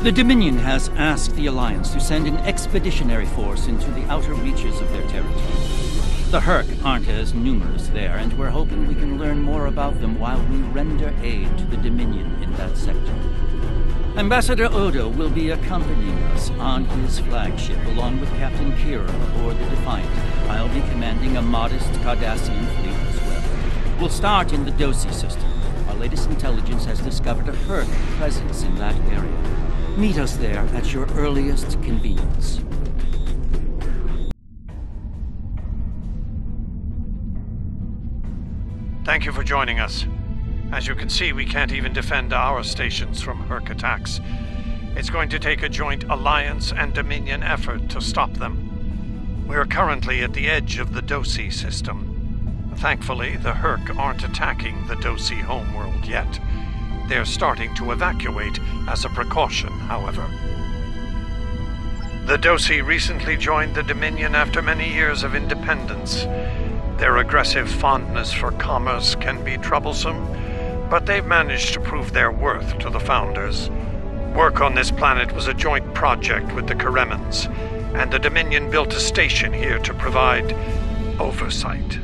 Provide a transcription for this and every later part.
The Dominion has asked the Alliance to send an expeditionary force into the outer reaches of their territory. The Herc aren't as numerous there, and we're hoping we can learn more about them while we render aid to the Dominion in that sector. Ambassador Odo will be accompanying us on his flagship, along with Captain Kira aboard the Defiant. I'll be commanding a modest Cardassian fleet as well. We'll start in the Dosi system. Our latest intelligence has discovered a Herc presence in that area. Meet us there at your earliest convenience. Thank you for joining us. As you can see, we can't even defend our stations from Herc attacks. It's going to take a joint Alliance and Dominion effort to stop them. We're currently at the edge of the Dosi system. Thankfully, the Herc aren't attacking the Dosi homeworld yet. They're starting to evacuate as a precaution, however. The Dosi recently joined the Dominion after many years of independence. Their aggressive fondness for commerce can be troublesome, but they've managed to prove their worth to the Founders. Work on this planet was a joint project with the Karemans, and the Dominion built a station here to provide oversight.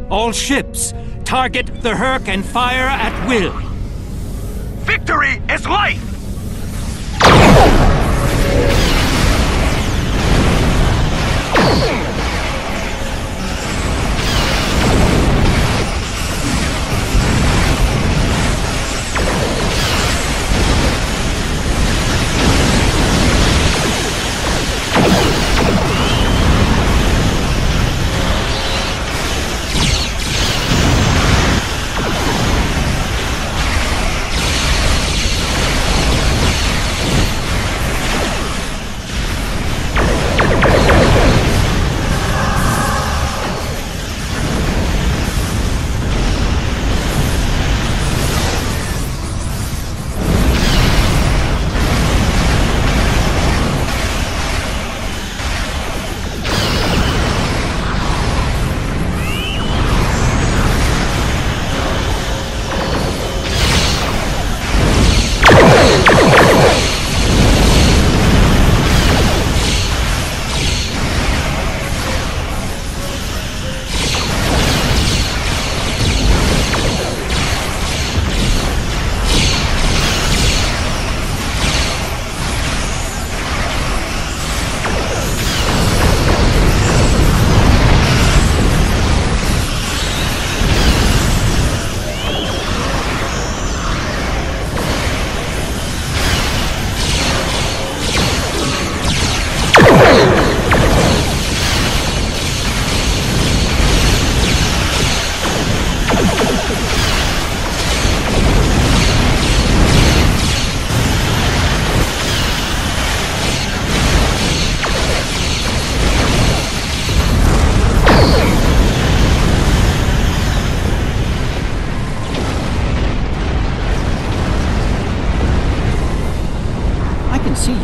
All ships, target the Herc and fire at will. Victory is life!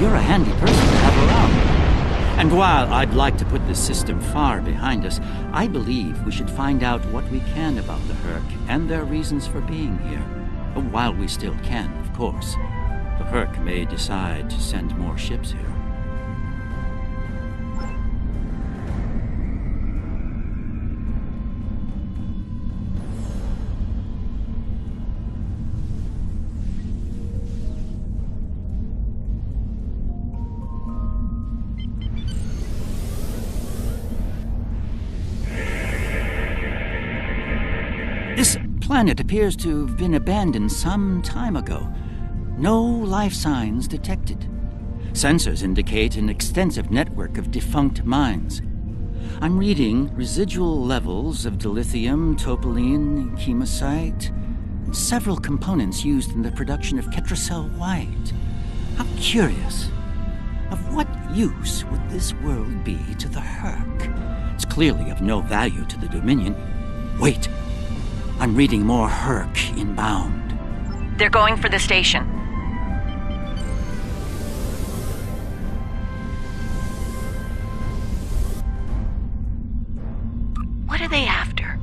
You're a handy person to have around. And while I'd like to put this system far behind us, I believe we should find out what we can about the Herc and their reasons for being here. While we still can, of course. The Herc may decide to send more ships here. This planet appears to have been abandoned some time ago. No life signs detected. Sensors indicate an extensive network of defunct mines. I'm reading residual levels of dilithium, topoline, chemosite, and several components used in the production of Ketracel White. How curious. Of what use would this world be to the Herc? It's clearly of no value to the Dominion. Wait. I'm reading more Herc inbound. They're going for the station. are they after?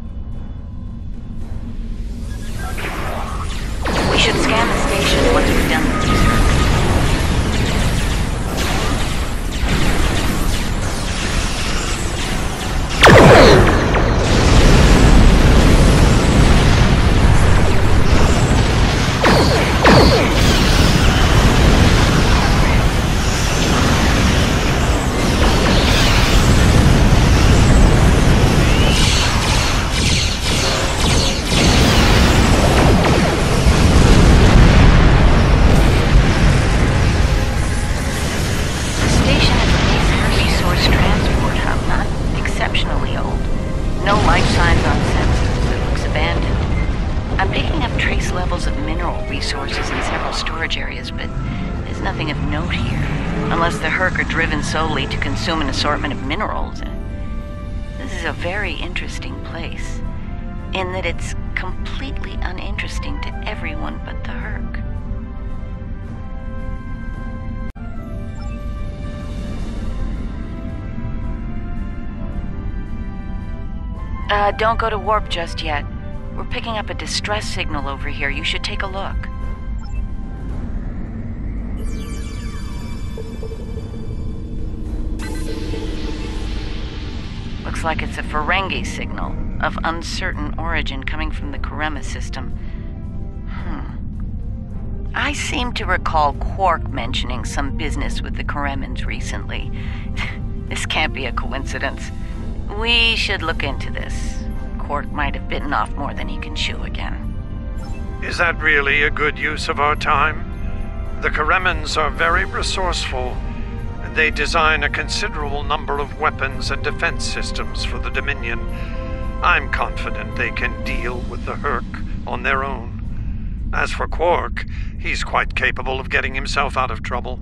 We should scan the station once we've done the research. Solely to consume an assortment of minerals. This is a very interesting place, in that it's completely uninteresting to everyone but the Herc. Don't go to warp just yet. We're picking up a distress signal over here. You should take a look. Looks like it's a Ferengi signal of uncertain origin coming from the Karema system. I seem to recall Quark mentioning some business with the Karemans recently. This can't be a coincidence. We should look into this. Quark might have bitten off more than he can chew again. Is that really a good use of our time? The Karemans are very resourceful. They design a considerable number of weapons and defense systems for the Dominion. I'm confident they can deal with the Herc on their own. As for Quark, he's quite capable of getting himself out of trouble.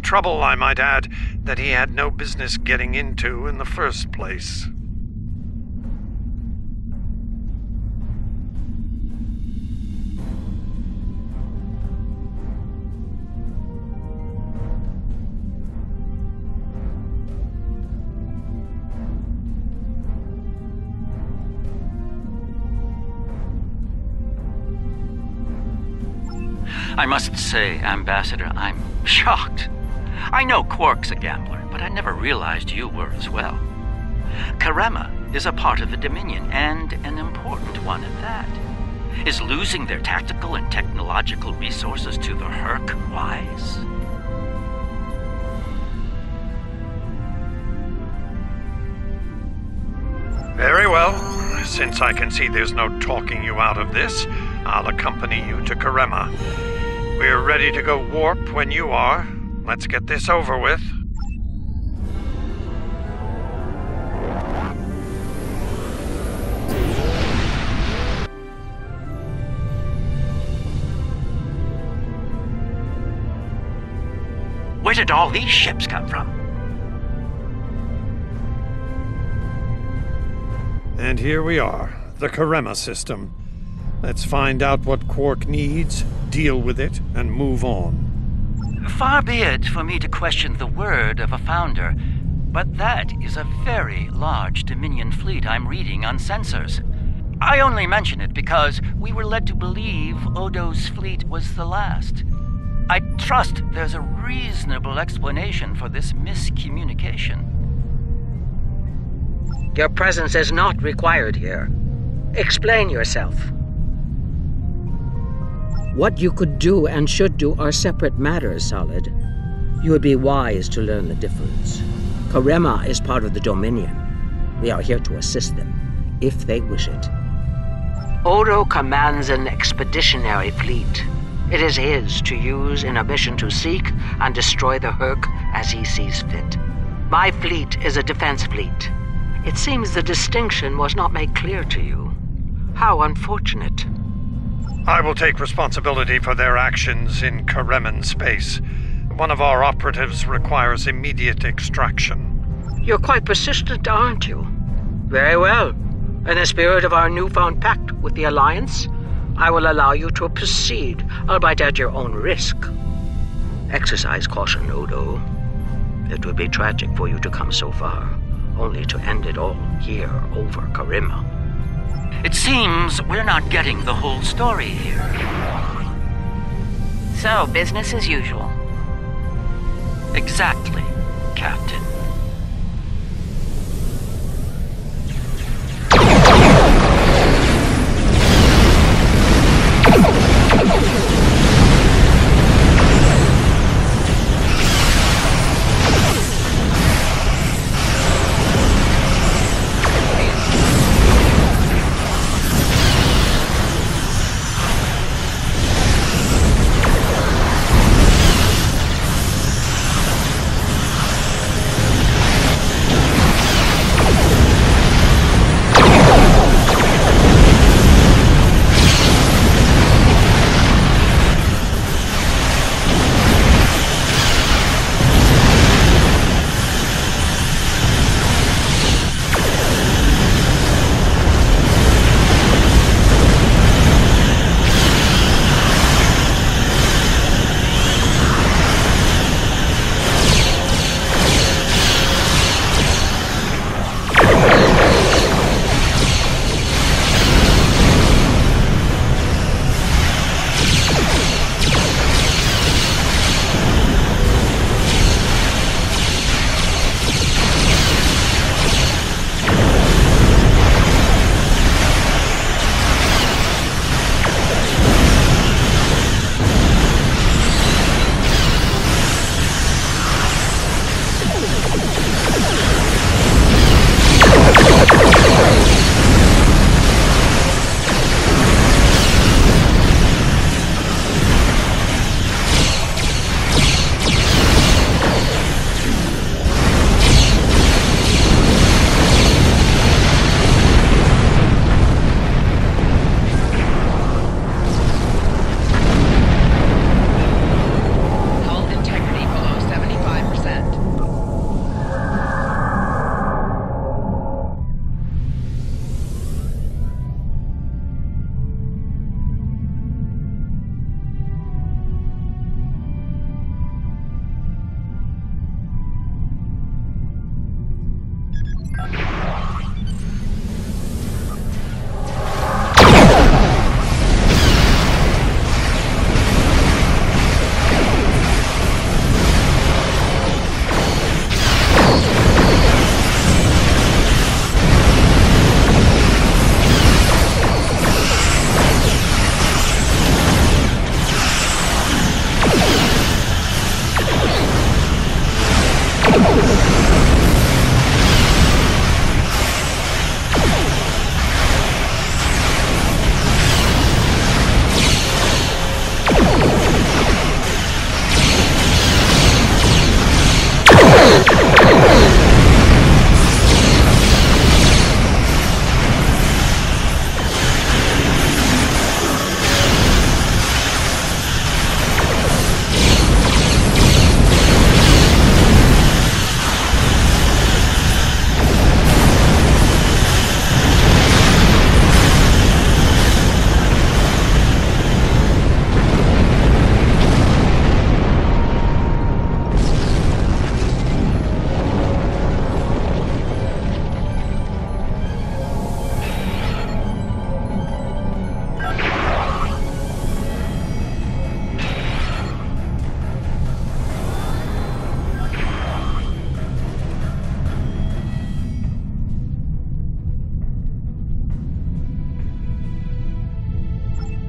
Trouble, I might add, that he had no business getting into in the first place. I must say, Ambassador, I'm shocked. I know Quark's a gambler, but I never realized you were as well. Karema is a part of the Dominion, and an important one at that. Is losing their tactical and technological resources to the Herc wise? Very well. Since I can see there's no talking you out of this, I'll accompany you to Karema. We're ready to go warp when you are. Let's get this over with. Where did all these ships come from? And here we are, the Karema system. Let's find out what Quark needs, deal with it, and move on. Far be it for me to question the word of a founder, but that is a very large Dominion fleet I'm reading on sensors. I only mention it because we were led to believe Odo's fleet was the last. I trust there's a reasonable explanation for this miscommunication. Your presence is not required here. Explain yourself. What you could do and should do are separate matters, Solid. You would be wise to learn the difference. Karema is part of the Dominion. We are here to assist them, if they wish it. Odo commands an expeditionary fleet. It is his to use in a mission to seek and destroy the Herc as he sees fit. My fleet is a defense fleet. It seems the distinction was not made clear to you. How unfortunate. I will take responsibility for their actions in Kareman space. One of our operatives requires immediate extraction. You're quite persistent, aren't you? Very well. In the spirit of our newfound pact with the Alliance, I will allow you to proceed, albeit at your own risk. Exercise caution, Odo. It would be tragic for you to come so far, only to end it all here over Karima. It seems we're not getting the whole story here. So, business as usual. Exactly, Captain.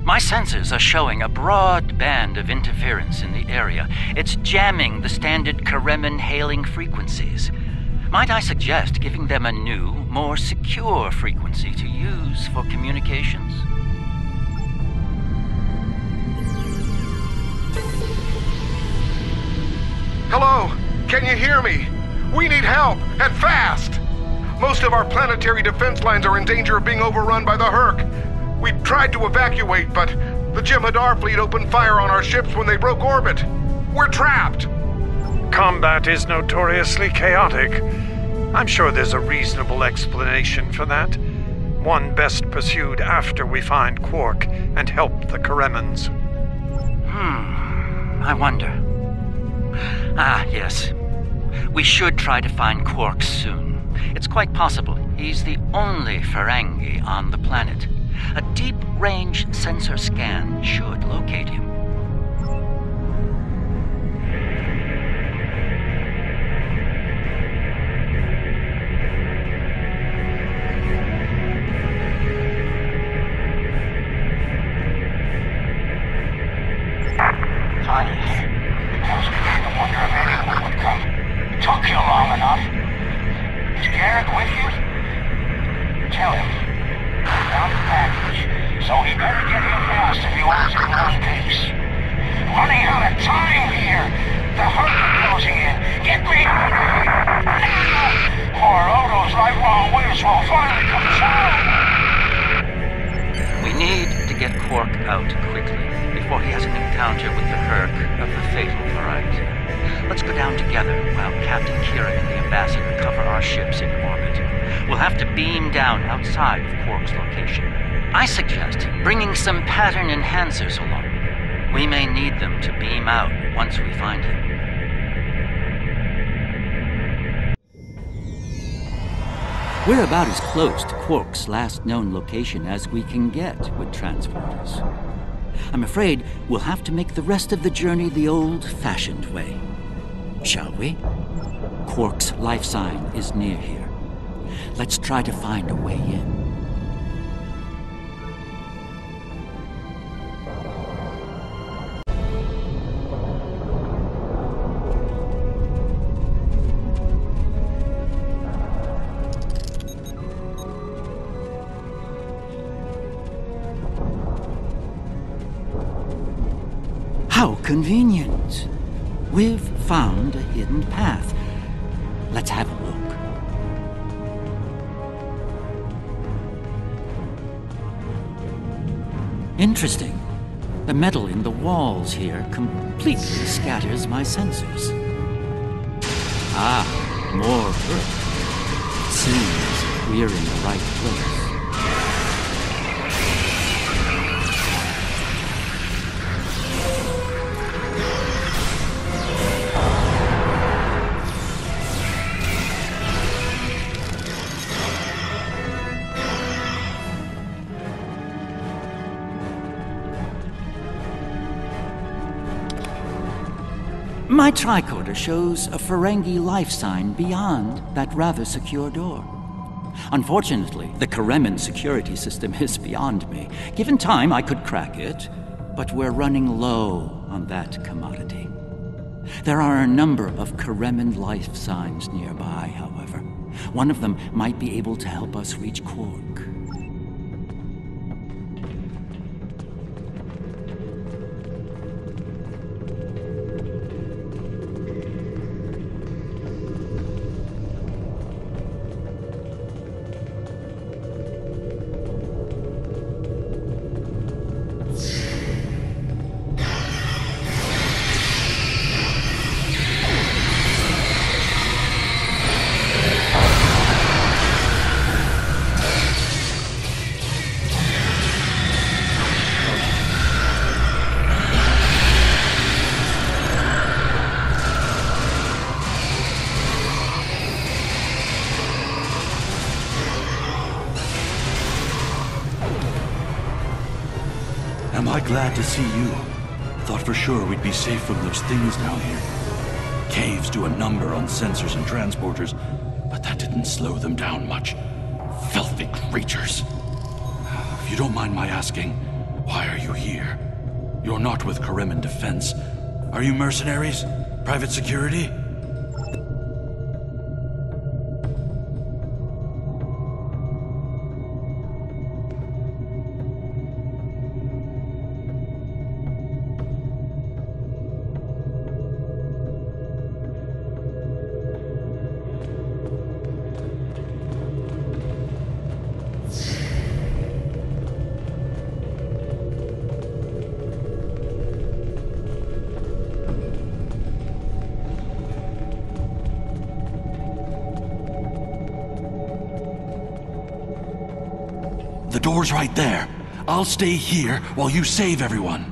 My sensors are showing a broad band of interference in the area. It's jamming the standard Karemin hailing frequencies. Might I suggest giving them a new, more secure frequency to use for communications? Hello? Can you hear me? We need help, and fast! Most of our planetary defense lines are in danger of being overrun by the Herc. We tried to evacuate, but the Jem'Hadar fleet opened fire on our ships when they broke orbit. We're trapped! Combat is notoriously chaotic. I'm sure there's a reasonable explanation for that. One best pursued after we find Quark and help the Karemans. I wonder. Ah, yes. We should try to find Quark soon. It's quite possible he's the only Ferengi on the planet. A deep-range sensor scan should locate him. Funny. I was beginning to wonder if anyone would come. Took you long enough. Is Garrick with you? Tell him. I found the package, so he better get here fast if he wants it in one piece. Running out of time here. The herd are closing in. Get me out of here. Now! Or Odo's lifelong wish will finally come true. We need to get Quark out quickly, before he has an encounter with the Herc of the fatal variety. Let's go down together while Captain Kira and the Ambassador cover our ships in orbit. We'll have to beam down outside of Quark's location. I suggest bringing some pattern enhancers along. We may need them to beam out once we find him. We're about as close to Quark's last known location as we can get with transporters. I'm afraid we'll have to make the rest of the journey the old-fashioned way. Shall we? Quark's life sign is near here. Let's try to find a way in. How convenient. We've found a hidden path. Let's have a look. Interesting. The metal in the walls here completely scatters my sensors. Ah, more Earth. Seems we're in the right place. My tricorder shows a Ferengi life sign beyond that rather secure door. Unfortunately, the Karemin security system is beyond me. Given time, I could crack it, but we're running low on that commodity. There are a number of Karemin life signs nearby, however. One of them might be able to help us reach Quark. Am I glad to see you? Thought for sure we'd be safe from those things down here. Caves do a number on sensors and transporters, but that didn't slow them down much. Filthy creatures. If you don't mind my asking, why are you here? You're not with Karemin Defense. Are you mercenaries? Private security? The door's right there. I'll stay here while you save everyone.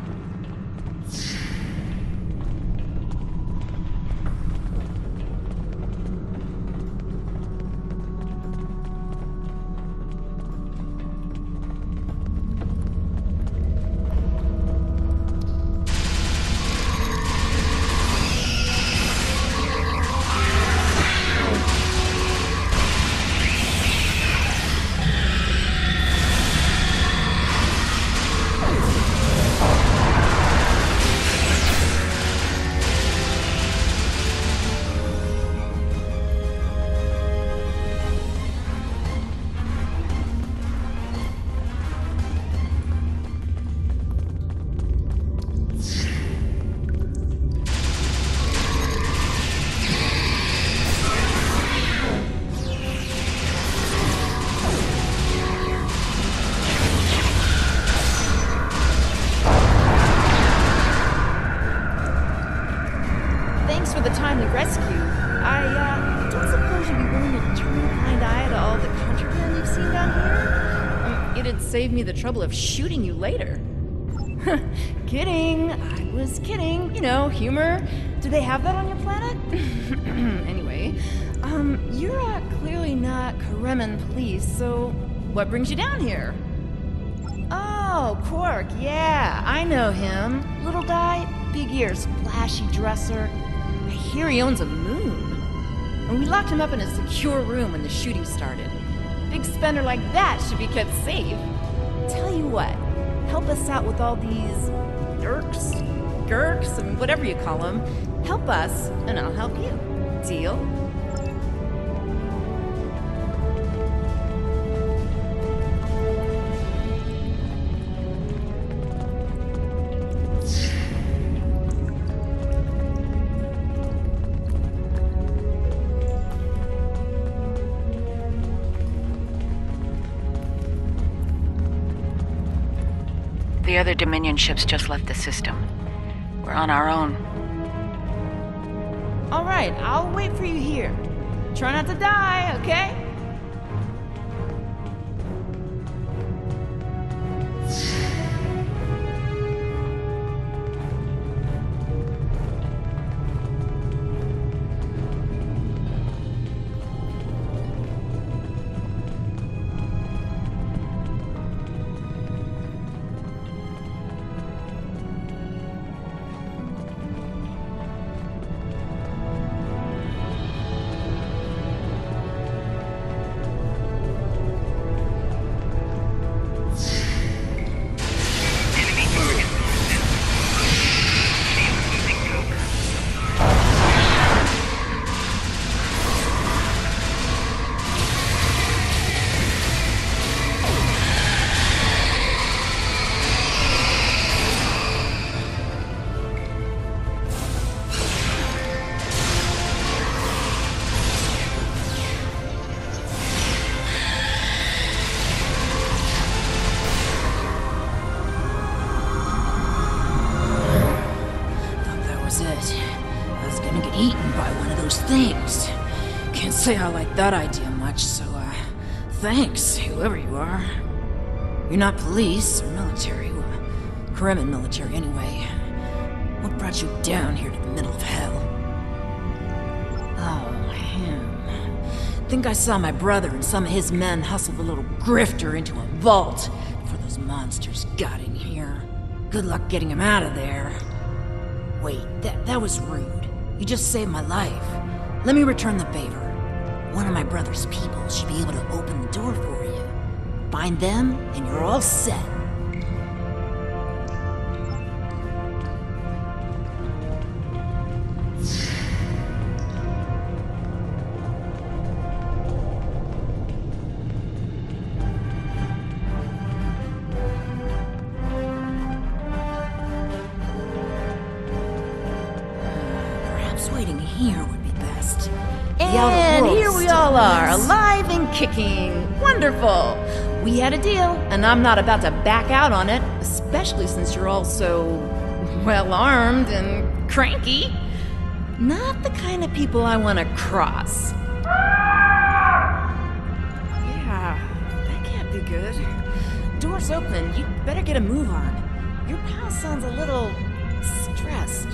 it'd save me the trouble of shooting you later. Kidding. I was kidding. You know, humor. Do they have that on your planet? Anyway, you're clearly not Kremen police, so what brings you down here? Oh, Quark, yeah, I know him. Little guy, big ears, flashy dresser. I hear he owns a moon. And we locked him up in a secure room when the shooting started. Big spender like that should be kept safe. Tell you what, help us out with all these gurks, and whatever you call them. Help us, and I'll help you. Deal? The other Dominion ships just left the system. We're on our own. All right, I'll wait for you here. Try not to die, okay? Things. Can't say I like that idea much, so, thanks, whoever you are. You're not police or military. Kremen military, anyway. What brought you down here to the middle of hell? Oh, him. Think I saw my brother and some of his men hustle the little grifter into a vault before those monsters got in here. Good luck getting him out of there. Wait, that was rude. You just saved my life. Let me return the favor. One of my brother's people should be able to open the door for you. Find them, and you're all set. Waiting here would be best. And here we all are, alive and kicking. Wonderful. We had a deal, and I'm not about to back out on it, especially since you're all so well-armed and cranky. Not the kind of people I want to cross. Yeah, that can't be good. Door's open. You'd better get a move on. Your pal sounds a little stressed.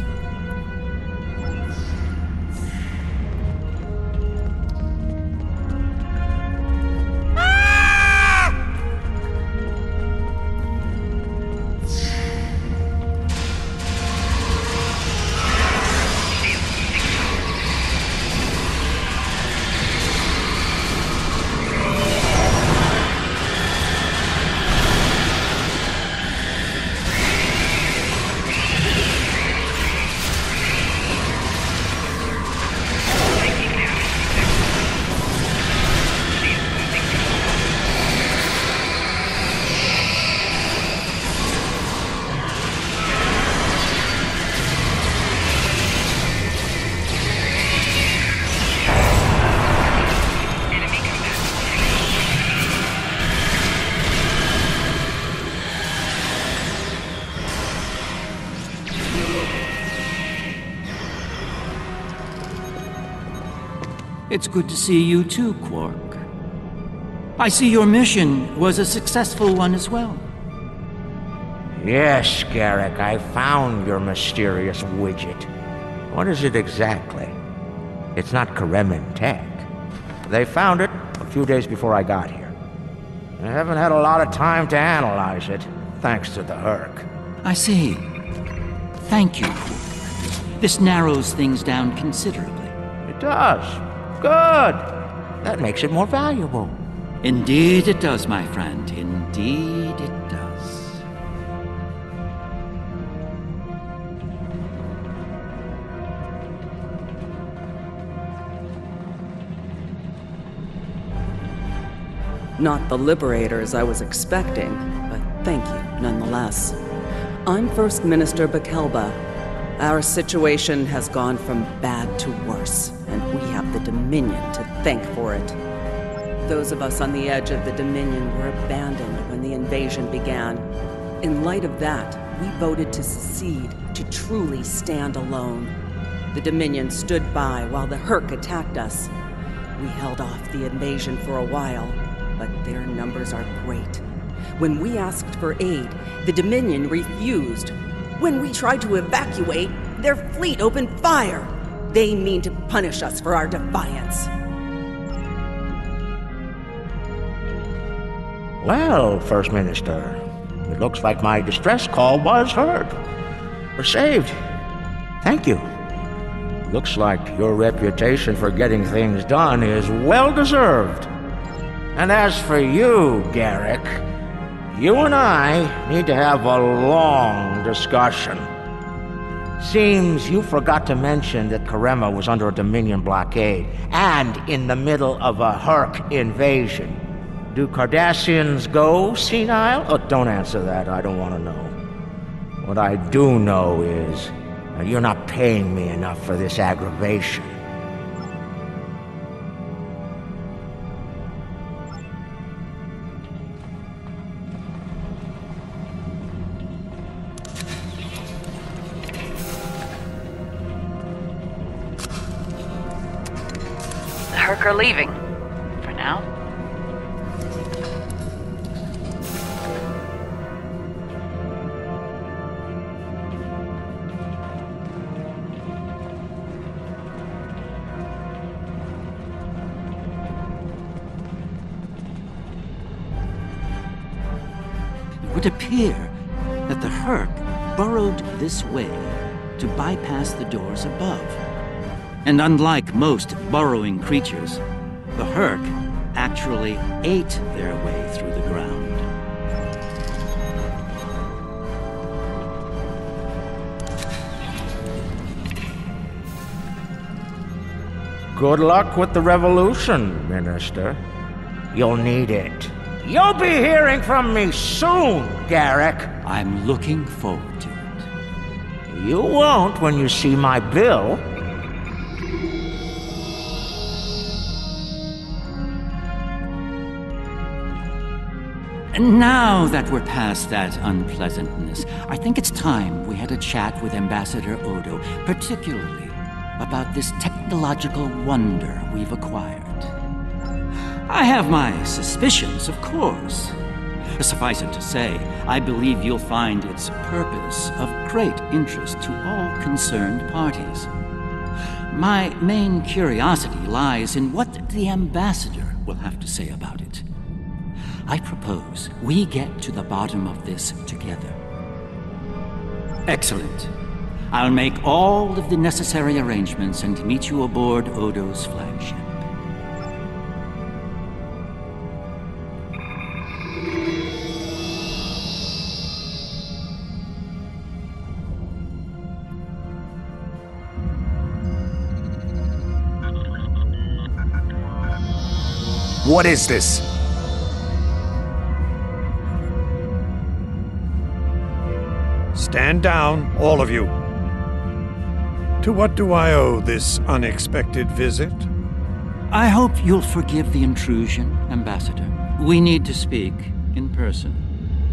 It's good to see you too, Quark. I see your mission was a successful one as well. Yes, Garrick, I found your mysterious widget. What is it exactly? It's not Karemin tech. They found it a few days before I got here. I haven't had a lot of time to analyze it, thanks to the Herc. I see. Thank you. This narrows things down considerably. It does. Good. That makes it more valuable. Indeed it does, my friend. Indeed it does. Not the liberators I was expecting, but thank you nonetheless. I'm First Minister Bakelba. Our situation has gone from bad to worse, and we have the Dominion to thank for it. Those of us on the edge of the Dominion were abandoned when the invasion began. In light of that, we voted to secede, to truly stand alone. The Dominion stood by while the Herc attacked us. We held off the invasion for a while, but their numbers are great. When we asked for aid, the Dominion refused. When we tried to evacuate, their fleet opened fire. They mean to punish us for our defiance. Well, First Minister, it looks like my distress call was heard. We're saved. Thank you. Looks like your reputation for getting things done is well-deserved. And as for you, Garrick, you and I need to have a long discussion. Seems you forgot to mention that Karema was under a Dominion blockade and in the middle of a Herc invasion. Do Cardassians go senile? Oh, don't answer that. I don't want to know. What I do know is you're not paying me enough for this aggravation. The Herc are leaving. For now. It would appear that the Herc burrowed this way to bypass the doors above. And unlike most burrowing creatures, the Herc actually ate their way through the ground. Good luck with the revolution, Minister. You'll need it. You'll be hearing from me soon, Garrick. I'm looking forward to it. You won't when you see my bill. And now that we're past that unpleasantness, I think it's time we had a chat with Ambassador Odo, particularly about this technological wonder we've acquired. I have my suspicions, of course. Suffice it to say, I believe you'll find its purpose of great interest to all concerned parties. My main curiosity lies in what the Ambassador will have to say about it. I propose we get to the bottom of this together. Excellent. I'll make all of the necessary arrangements and meet you aboard Odo's flagship. What is this? Stand down, all of you. To what do I owe this unexpected visit? I hope you'll forgive the intrusion, Ambassador. We need to speak in person.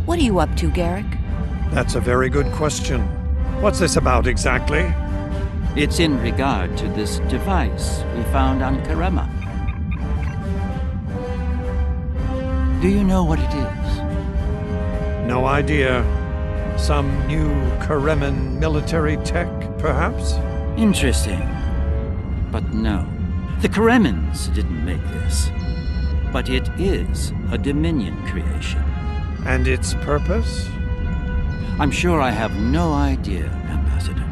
What are you up to, Garrick? That's a very good question. What's this about exactly? It's in regard to this device we found on Karema. Do you know what it is? No idea. Some new Kareman military tech, perhaps? Interesting. But no. The Karemans didn't make this. But it is a Dominion creation. And its purpose? I'm sure I have no idea, Ambassador.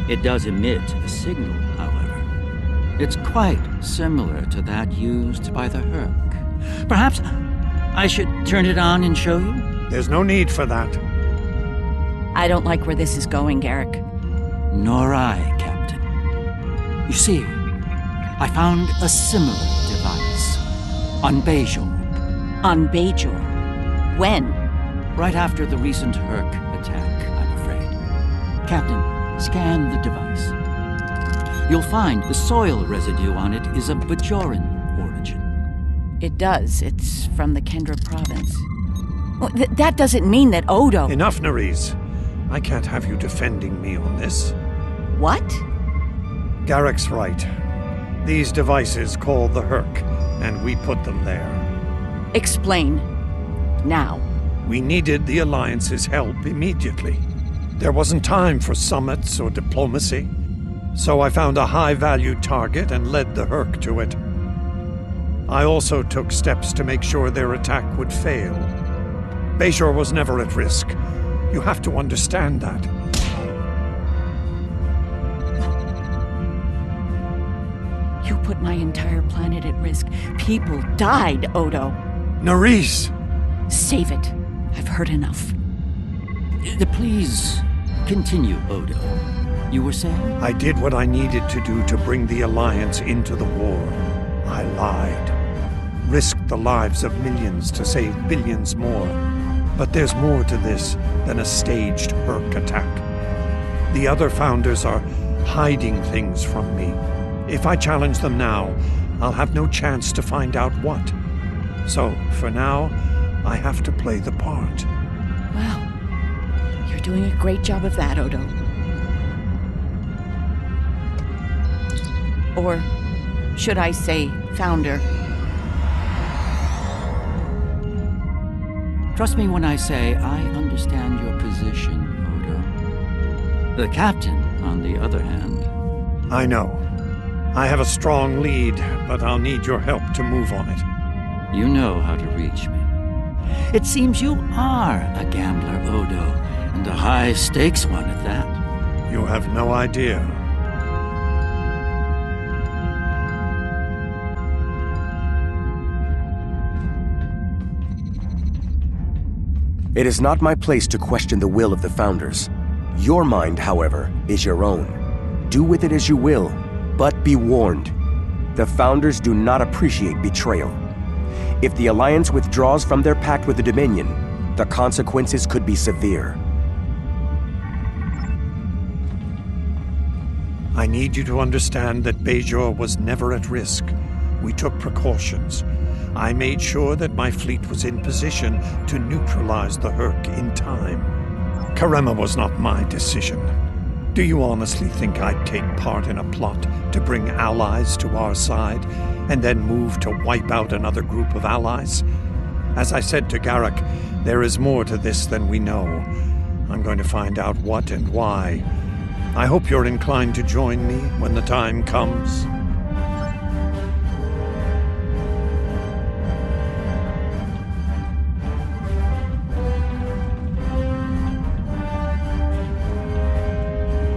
It does emit a signal, however. It's quite similar to that used by the Herc. Perhaps I should turn it on and show you? There's no need for that. I don't like where this is going, Garrick. Nor I, Captain. You see, I found a similar device on Bajor. On Bajor? When? Right after the recent Herc attack, I'm afraid. Captain, scan the device. You'll find the soil residue on it is of Bajoran origin. It does. It's from the Kendra province. Well, that doesn't mean that Odo... Enough, Nerys. I can't have you defending me on this. What? Garrick's right. These devices called the Herc, and we put them there. Explain. Now. We needed the Alliance's help immediately. There wasn't time for summits or diplomacy. So I found a high-value target and led the Herc to it. I also took steps to make sure their attack would fail. Bajor was never at risk. You have to understand that. You put my entire planet at risk. People died, Odo. Nerys! Save it. I've heard enough. Please continue, Odo. You were saying? I did what I needed to do to bring the Alliance into the war. I lied. Risked the lives of millions to save billions more. But there's more to this than a staged Herc attack. The other founders are hiding things from me. If I challenge them now, I'll have no chance to find out what. So, for now, I have to play the part. Well, you're doing a great job of that, Odo. Or should I say, founder? Trust me when I say I understand your position, Odo. The captain, on the other hand... I know. I have a strong lead, but I'll need your help to move on it. You know how to reach me. It seems you are a gambler, Odo, and a high-stakes one at that. You have no idea. It is not my place to question the will of the Founders. Your mind, however, is your own. Do with it as you will, but be warned. The Founders do not appreciate betrayal. If the Alliance withdraws from their pact with the Dominion, the consequences could be severe. I need you to understand that Bajor was never at risk. We took precautions. I made sure that my fleet was in position to neutralize the Herc in time. Karema was not my decision. Do you honestly think I'd take part in a plot to bring allies to our side, and then move to wipe out another group of allies? As I said to Garrick, there is more to this than we know. I'm going to find out what and why. I hope you're inclined to join me when the time comes.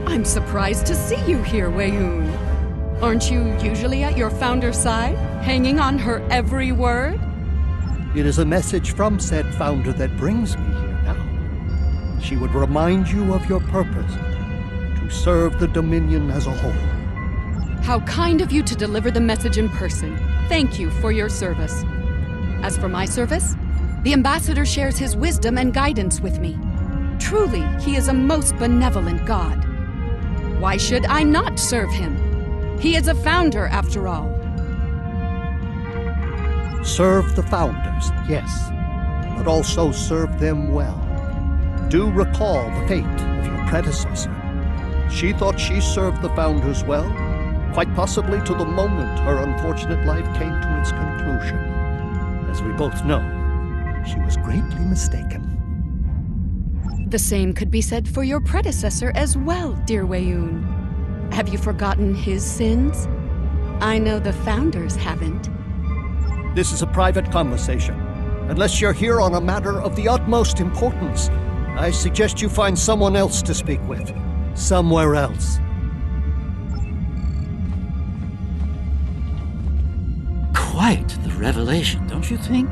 I'm surprised to see you here, Weyoun. Aren't you usually at your founder's side, hanging on her every word? It is a message from said founder that brings me here now. She would remind you of your purpose, to serve the Dominion as a whole. How kind of you to deliver the message in person. Thank you for your service. As for my service, the ambassador shares his wisdom and guidance with me. Truly, he is a most benevolent god. Why should I not serve him? He is a founder, after all. Serve the Founders, yes, but also serve them well. Do recall the fate of your predecessor. She thought she served the Founders well, quite possibly to the moment her unfortunate life came to its conclusion. As we both know, she was greatly mistaken. The same could be said for your predecessor as well, dear Weyoun. Have you forgotten his sins? I know the Founders haven't. This is a private conversation. Unless you're here on a matter of the utmost importance, I suggest you find someone else to speak with. Somewhere else. Quite the revelation, don't you think?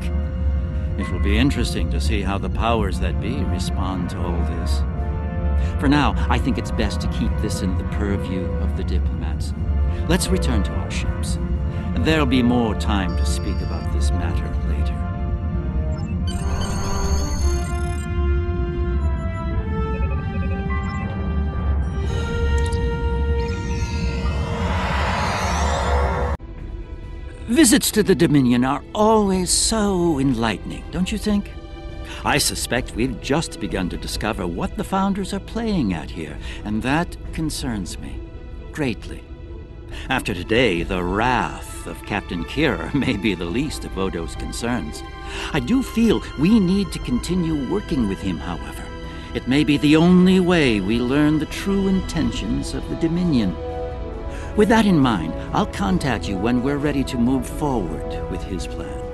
It will be interesting to see how the powers that be respond to all this. For now, I think it's best to keep this in the purview of the diplomats. Let's return to our ships. There'll be more time to speak about this matter later. Visits to the Dominion are always so enlightening, don't you think? I suspect we've just begun to discover what the Founders are playing at here, and that concerns me greatly. After today, the wrath of Captain Kira may be the least of Odo's concerns. I do feel we need to continue working with him, however. It may be the only way we learn the true intentions of the Dominion. With that in mind, I'll contact you when we're ready to move forward with his plan.